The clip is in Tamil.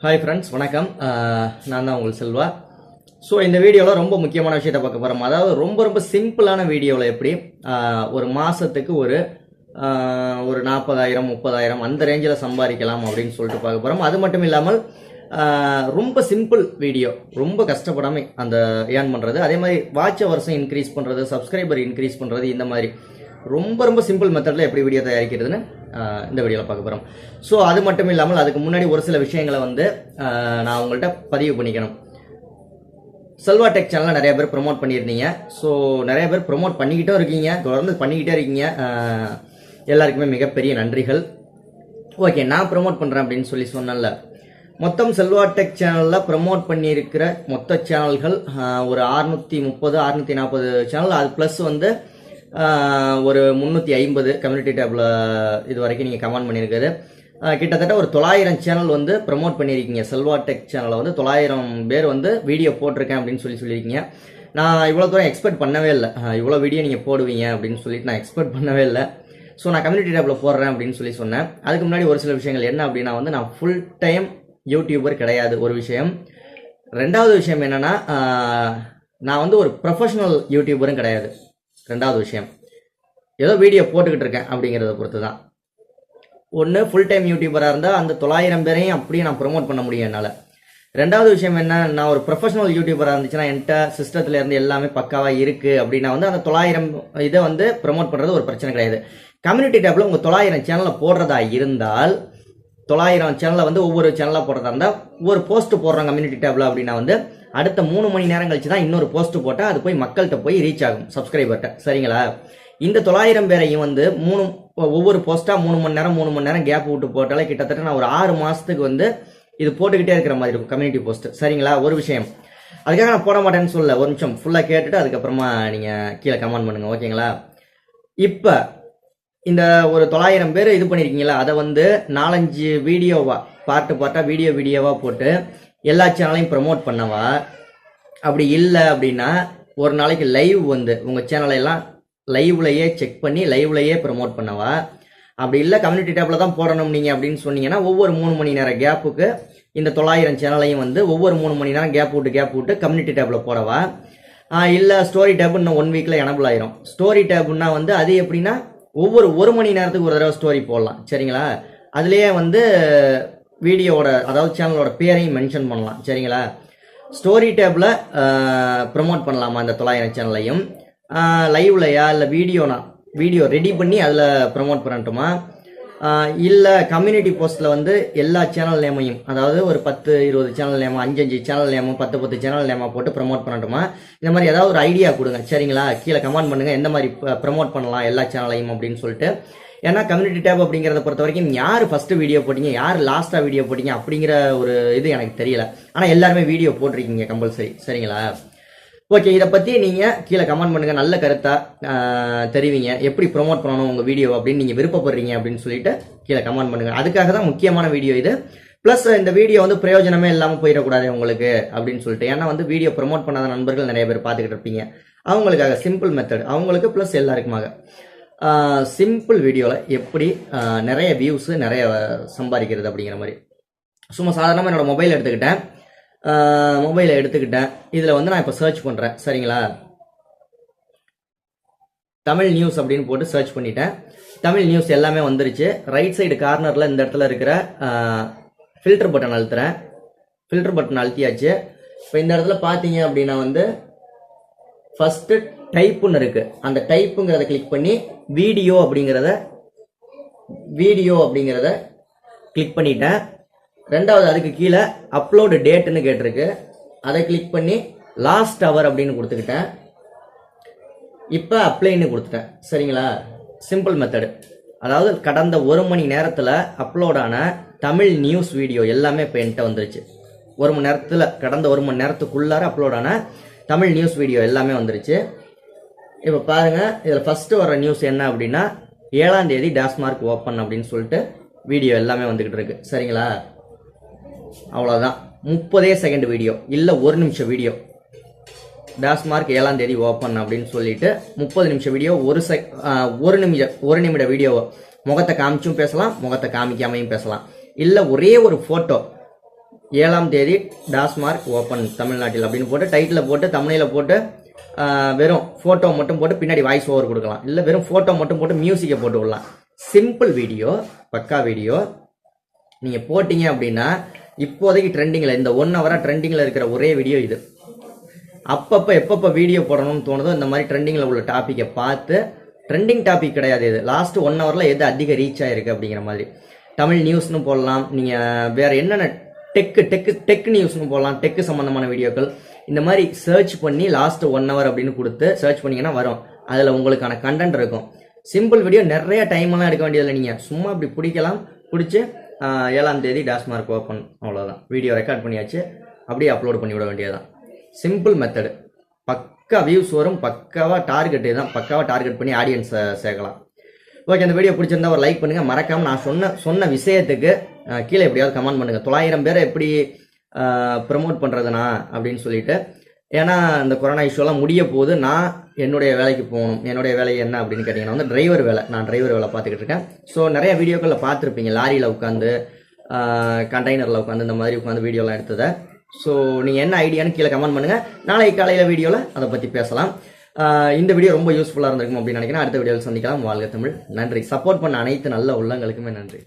ஹாய் ஃப்ரெண்ட்ஸ், வணக்கம். நான் தான் உங்கள் செல்வா. ஸோ இந்த வீடியோவில் ரொம்ப முக்கியமான விஷயத்தை பார்க்க போகிறோம். அதாவது ரொம்ப சிம்பிளான வீடியோவில் எப்படி ஒரு மாதத்துக்கு ஒரு 40,000 30,000 அந்த ரேஞ்சில் சம்பாதிக்கலாம் அப்படின்னு சொல்லிட்டு பார்க்க போகிறோம். அது மட்டும் இல்லாமல் ரொம்ப சிம்பிள் வீடியோ, ரொம்ப கஷ்டப்படாமல் அந்த ஏர்ன் பண்ணுறது, அதே மாதிரி வாட்ச் ஹவர்ஸும் இன்க்ரீஸ் பண்ணுறது, சப்ஸ்கிரைபர் இன்க்ரீஸ் பண்ணுறது, இந்த மாதிரி ரொம்ப சிம்பிள் மெத்தடில் எப்படி வீடியோ தயாரிக்கிறதுன்னு இந்த வீடியோவில் பார்க்க போகிறோம். ஸோ அது மட்டும் இல்லாமல் அதுக்கு முன்னாடி ஒரு சில விஷயங்களை நான் உங்கள்கிட்ட பதிவு பண்ணிக்கணும். செல்வா டெக் சேனலில் நிறைய பேர் ப்ரொமோட் பண்ணியிருந்தீங்க. ஸோ நிறைய பேர் ப்ரொமோட் பண்ணிக்கிட்டும் இருக்கீங்க, தொடர்ந்து பண்ணிக்கிட்டே இருக்கீங்க. எல்லாருக்குமே மிகப்பெரிய நன்றிகள். ஓகே, நான் ப்ரொமோட் பண்ணுறேன் அப்படின்னு சொன்னேன்ல. மொத்தம் செல்வா டெக் சேனலில் ப்ரொமோட் பண்ணியிருக்கிற மொத்த சேனல்கள் ஒரு 630 640 சேனல். அது ப்ளஸ் ஒரு 350 கம்யூனிட்டி டேப்ல இது வரைக்கும் நீங்கள் கமெண்ட் பண்ணியிருக்காரு. கிட்டத்தட்ட ஒரு 900 சேனல் ப்ரமோட் பண்ணியிருக்கீங்க. செல்வா டெக் சேனலில் 900 பேர் வீடியோ போட்டிருக்கேன் அப்படின்னு சொல்லியிருக்கீங்க. நான் இவ்வளோ தூரம் எக்ஸ்பெக்ட் பண்ணவே இல்லை, இவ்வளோ வீடியோ நீங்கள் போடுவீங்க அப்படின்னு சொல்லிட்டு நான் எக்ஸ்பெக்ட் பண்ணவே இல்லை. ஸோ நான் கம்யூனிட்டி டேப்பில் போடுறேன் அப்படின்னு சொன்னேன். அதுக்கு முன்னாடி ஒரு சில விஷயங்கள் என்ன அப்படின்னா நான் ஃபுல் டைம் யூடியூபர் கிடையாது, ஒரு விஷயம். ரெண்டாவது விஷயம் என்னென்னா, நான் ஒரு ப்ரொஃபஷனல் யூடியூபரும் கிடையாது. ரெண்டாவது விஷயம், ஏதோ வீடியோ போட்டுக்கிட்டு இருக்கேன் அப்படிங்கிறத பொறுத்து தான். ஒன்று, ஃபுல் டைம் யூடியூபராக இருந்தால் அந்த 900 பேரையும் அப்படியே நான் ப்ரொமோட் பண்ண முடியும் என்னால். ரெண்டாவது விஷயம் என்ன, நான் ஒரு ப்ரொஃபஷனல் யூடியூபராக இருந்துச்சுன்னா என்கிட்ட சிஸ்டத்தில் இருந்து எல்லாமே பக்காவாக இருக்குது அப்படின்னா அந்த 900 இதை ப்ரொமோட் பண்ணுறது ஒரு பிரச்சனை கிடையாது. கம்யூனிட்டி டேப்பில் உங்கள் 900 சேனலில் போடுறதா இருந்தால், 900 சேனலில் ஒவ்வொரு சேனலாக போடுறதா இருந்தால் ஒரு போஸ்ட் போடுறோம் கம்யூனிட்டி டேப்பில் அப்படின்னா அடுத்த 3 மணி நேரம் கழிச்சு தான் இன்னொரு போஸ்ட் போட்டால் அது போய் மக்கள்கிட்ட போய் ரீச் ஆகும், சப்ஸ்கிரைபர்கிட்ட. சரிங்களா? இந்த 900 பேரையும் ஒவ்வொரு போஸ்ட்டாக 3 மணி நேரம் கேப் விட்டு போட்டாலே கிட்டத்தட்ட நான் ஒரு 6 மாதத்துக்கு இது போட்டுக்கிட்டே இருக்கிற மாதிரி இருக்கும் கம்யூனிட்டி போஸ்ட். சரிங்களா? ஒரு விஷயம், அதுக்காக நான் போட மாட்டேன்னு சொல்ல. ஒரு நிமிஷம் ஃபுல்லாக கேட்டுட்டு அதுக்கப்புறமா நீங்கள் கீழே கமெண்ட் பண்ணுங்கள், ஓகேங்களா? இப்போ இந்த ஒரு 900 பேர் இது பண்ணியிருக்கீங்களா, அதை 4-5 வீடியோவாக பார்ட்டாக வீடியோவாக போட்டு எல்லா சேனலையும் ப்ரமோட் பண்ணவா? அப்படி இல்லை அப்படின்னா ஒரு நாளைக்கு லைவ் உங்கள் சேனலையெல்லாம் லைவ்லையே செக் பண்ணி லைவ்லையே ப்ரமோட் பண்ணவா? அப்படி இல்லை கம்யூனிட்டி டேப்பில் தான் போடணும் நீங்கள் அப்படின்னு சொன்னீங்கன்னா ஒவ்வொரு 3 மணி நேரம் கேப்புக்கு இந்த 900 சேனலையும் ஒவ்வொரு 3 மணி நேரம் கேப் விட்டு கம்யூனிட்டி டேப்பில் போடவா? இல்லை ஸ்டோரி டேப் இன்னும் 1 வீக்கில் எனபிள் ஆயிரும். ஸ்டோரி டேப்னா அது எப்படின்னா ஒவ்வொரு 1 மணி நேரத்துக்கு ஒரு தடவை ஸ்டோரி போடலாம். சரிங்களா? அதுலேயே வீடியோவோட, அதாவது சேனலோட பேரையும் மென்ஷன் பண்ணலாம். சரிங்களா? ஸ்டோரி டேப்பில் ப்ரமோட் பண்ணலாமா இந்த 900 சேனலையும்? லைவ்லையா இல்லை வீடியோ ரெடி பண்ணி அதில் ப்ரமோட் பண்ணட்டுமா? இல்லை கம்யூனிட்டி போஸ்ட்டில் எல்லா சேனல் நேமையும், அதாவது ஒரு 10-20 சேனல் நேமா, 5-5 சேனல் நேமும் 10-10 சேனல் நேமா போட்டு ப்ரமோட் பண்ணட்டுமா? இந்த மாதிரி ஏதாவது ஒரு ஐடியா கொடுங்க. சரிங்களா? கீழே கமெண்ட் பண்ணுங்கள் எந்த மாதிரி ப்ரமோட் பண்ணலாம் எல்லா சேனலையும் அப்படின்னு சொல்லிட்டு. ஏன்னா கம்யூனிட்டி டேப் அப்படிங்கிறத பொறுத்த வரைக்கும் யார் ஃபஸ்ட்டு வீடியோ போட்டிங்க, யார் லாஸ்ட்டாக வீடியோ போட்டிங்க அப்படிங்கிற ஒரு இது எனக்கு தெரியல. ஆனால் எல்லாருமே வீடியோ போட்டிருக்கீங்க கம்பல்சரி. சரிங்களா? ஓகே, இதை பற்றி நீங்கள் கீழே கமெண்ட் பண்ணுங்கள், நல்ல கருத்தாக தெரிவிங்க. எப்படி ப்ரொமோட் பண்ணணும் உங்கள் வீடியோ அப்படின்னு நீங்கள் விருப்பப்படுறீங்க அப்படின்னு சொல்லிட்டு கீழே கமெண்ட் பண்ணுங்கள். அதுக்காக தான் முக்கியமான வீடியோ இது. ப்ளஸ் இந்த வீடியோ பிரயோஜனமே இல்லாமல் போயிடக்கூடாது உங்களுக்கு அப்படின்னு சொல்லிட்டு. ஏன்னா வீடியோ ப்ரொமோட் பண்ணாத நண்பர்கள் நிறைய பேர் பார்த்துக்கிட்டு இருப்பீங்க. அவங்களுக்காக சிம்பிள் மெத்தட், அவங்களுக்கு ப்ளஸ் எல்லாருக்குமாக சிம்பிள் வீடியோவில் எப்படி நிறைய வியூஸு நிறைய சம்பாதிக்கிறது அப்படிங்கிற மாதிரி. சும்மா சாதாரணமாக என்னோடய மொபைலை எடுத்துக்கிட்டேன். இதில் நான் இப்போ சர்ச் பண்ணுறேன். சரிங்களா? தமிழ் நியூஸ் அப்படின்னு போட்டு சர்ச் பண்ணிட்டேன். தமிழ் நியூஸ் எல்லாமே வந்துருச்சு. ரைட் சைடு கார்னரில் இந்த இடத்துல இருக்கிற ஃபில்டர் பட்டன் அழுத்துறேன். ஃபில்டர் பட்டன் அழுத்தியாச்சு. இப்போ இந்த இடத்துல பார்த்தீங்க அப்படின்னா ஃபஸ்ட்டு டைப்புன்னு இருக்கு. அந்த டைப்புங்கிறத கிளிக் பண்ணி வீடியோ அப்படிங்கிறத கிளிக் பண்ணிட்டேன். ரெண்டாவது அதுக்கு கீழே அப்லோடு டேட்டுன்னு கேட்டிருக்கு, அதை கிளிக் பண்ணி லாஸ்ட் ஹவர் அப்படின்னு கொடுத்துக்கிட்டேன். இப்போ அப்ளைன்னு கொடுத்துட்டேன். சரிங்களா? Simple method. அதாவது கடந்த 1 மணி நேரத்தில் அப்லோடான தமிழ் நியூஸ் வீடியோ எல்லாமே இப்போ என்கிட்ட வந்துருச்சு. 1 மணி நேரத்தில், கடந்த 1 மணி நேரத்துக்குள்ளார அப்லோடான தமிழ் நியூஸ் வீடியோ எல்லாமே வந்துருச்சு. இப்போ பாருங்கள், இதில் ஃபஸ்ட்டு வர நியூஸ் என்ன அப்படின்னா 7ஆம் தேதி டாஸ்மார்க் ஓப்பன் அப்படின்னு சொல்லிட்டு வீடியோ எல்லாமே வந்துக்கிட்டு இருக்கு. சரிங்களா? அவ்வளோதான். 30 செகண்ட் வீடியோ, இல்லை 1 நிமிஷம் வீடியோ. டாஸ்மார்க் 7ஆம் தேதி ஓப்பன் அப்படின்னு சொல்லிட்டு 30 நிமிஷம் வீடியோ, 1 நிமிட வீடியோவை முகத்தை காமிச்சும் பேசலாம், முகத்தை காமிக்காமையும் பேசலாம். இல்லை ஒரே ஒரு ஃபோட்டோ 7ஆம் தேதி டாஸ்மார்க் ஓப்பன் தமிழ்நாட்டில் அப்படின்னு போட்டு டைட்டில் போட்டு தமிழில் போட்டு வெறும் ஃபோட்டோ மட்டும் போட்டு பின்னாடி வாய்ஸ் ஓவர் கொடுக்கலாம், இல்லை வெறும் ஃபோட்டோ மட்டும் போட்டு மியூசிக்கை போட்டு விடலாம். சிம்பிள் வீடியோ, பக்கா வீடியோ நீங்கள் போட்டிங்க அப்படின்னா இப்போதைக்கு ட்ரெண்டிங்கில் இந்த 1 ஹவராக ட்ரெண்டிங்கில் இருக்கிற ஒரே வீடியோ இது. அப்பப்போ எப்பப்போ வீடியோ போடணும்னு தோணுதோ இந்த மாதிரி ட்ரெண்டிங்கில் உள்ள டாப்பிக்கை பார்த்து, ட்ரெண்டிங் டாபிக் கிடையாது இது, லாஸ்ட் 1 ஹவரில் எது அதிக ரீச் ஆகிருக்கு அப்படிங்கிற மாதிரி தமிழ் நியூஸ்னு போடலாம். நீங்கள் வேறு என்னென்ன டெக் நியூஸ்னு போடலாம், டெக்கு சம்மந்தமான வீடியோக்கள் இந்த மாதிரி சர்ச் பண்ணி லாஸ்ட் 1 ஹவர் அப்படின்னு கொடுத்து சர்ச் பண்ணிங்கன்னா வரும். அதில் உங்களுக்கான கண்டென்ட் இருக்கும். சிம்பிள் வீடியோ, நிறைய டைமெல்லாம் எடுக்க வேண்டியதில்லை. நீங்கள் சும்மா இப்படி பிடிச்சி 7ஆம் தேதி டாஸ்மார்க் ஓப்பன், அவ்வளோதான். வீடியோ ரெக்கார்ட் பண்ணியாச்சு, அப்படியே அப்லோட் பண்ணி விட வேண்டியதுதான். சிம்பிள் மெத்தடு, பக்கா வியூஸ் வரும், பக்காவாக டார்கெட் தான், பக்காவாக டார்கெட் பண்ணி ஆடியன்ஸை சேர்க்கலாம். ஓகே, அந்த வீடியோ பிடிச்சிருந்தா ஒரு லைக் பண்ணுங்கள். மறக்காமல் நான் சொன்ன விஷயத்துக்கு கீழே எப்படியாவது கமெண்ட் பண்ணுங்கள். 900 பேரை எப்படி ப்ரமோட் பண்ணுறதுனா அப்படின்னு சொல்லிட்டு. ஏன்னா இந்த கொரோனா இஷ்யூலாம் முடிய போது நான் என்னுடைய வேலைக்கு போகணும். என்னுடைய வேலை என்ன அப்படின்னு கேட்டிங்கன்னா வந்து டிரைவர் வேலை. நான் டிரைவர் வேலை பார்த்துக்கிட்டு இருக்கேன். ஸோ நிறைய வீடியோக்களில் பார்த்துருப்பீங்க, லாரியில் உட்காந்து கண்டெய்னரில் உட்காந்து இந்த மாதிரி உட்காந்து வீடியோலாம் எடுத்ததை. ஸோ நீங்கள் என்ன ஐடியான்னு கீழே கமெண்ட் பண்ணுங்கள். நாளைக்கு காலையில் வீடியோவில் அதை பற்றி பேசலாம். இந்த வீடியோ ரொம்ப யூஸ்ஃபுல்லாக இருந்திருக்கும் அப்படின்னு நினைக்கிறேன். அடுத்த வீடியோவில் சந்திக்கலாம். வாழ்க தமிழ். நன்றி. சப்போர்ட் பண்ண அனைத்து நல்ல உள்ளங்களுக்குமே நன்றி.